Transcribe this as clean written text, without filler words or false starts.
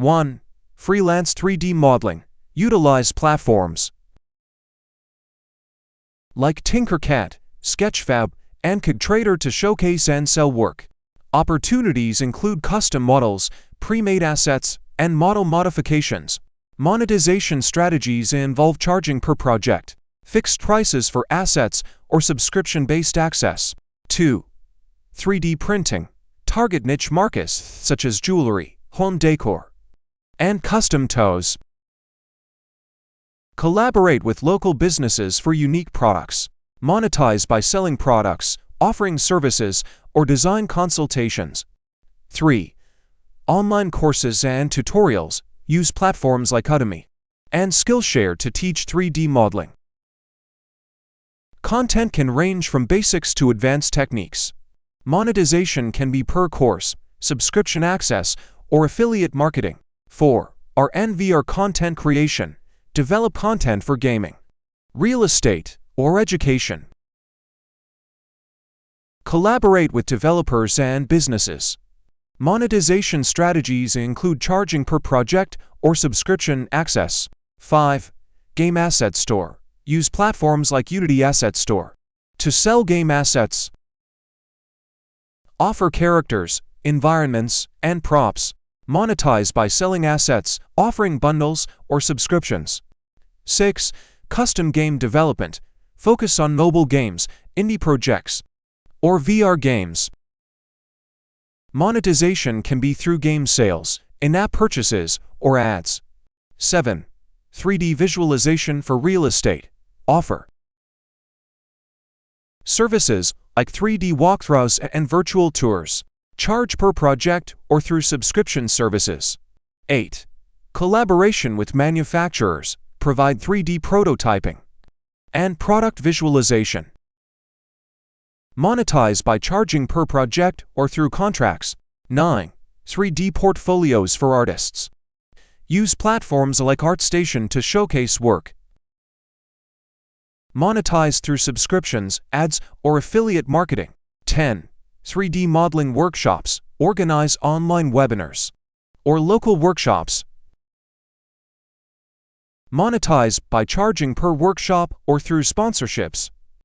1. Freelance 3D modeling. Utilize platforms like Tinkercad, Sketchfab, and CADtrader to showcase and sell work. Opportunities include custom models, pre-made assets, and model modifications. Monetization strategies involve charging per project, fixed prices for assets, or subscription-based access. 2. 3D printing. Target niche markets such as jewelry, home decor, and custom toys. Collaborate with local businesses for unique products. Monetize by selling products, offering services, or design consultations. 3. Online courses and tutorials. Use platforms like Udemy and Skillshare to teach 3D modeling. Content can range from basics to advanced techniques. Monetization can be per course, subscription access, or affiliate marketing. 4. R&VR content creation. Develop content for gaming, real estate, or education. Collaborate with developers and businesses. Monetization strategies include charging per project or subscription access. 5. Game Asset Store. Use platforms like Unity Asset Store to sell game assets. Offer characters, environments, and props. Monetize by selling assets, offering bundles, or subscriptions. 6. Custom game development. Focus on mobile games, indie projects, or VR games. Monetization can be through game sales, in-app purchases, or ads. 7. 3D visualization for real estate. Offer services like 3D walkthroughs and virtual tours. Charge per project or through subscription services. 8. Collaboration with manufacturers. Provide 3D prototyping and product visualization. Monetize by charging per project or through contracts. 9. 3D portfolios for artists. Use platforms like ArtStation to showcase work. Monetize through subscriptions, ads, or affiliate marketing. 10. 3D modeling workshops. Organize online webinars or local workshops. Monetize by charging per workshop or through sponsorships.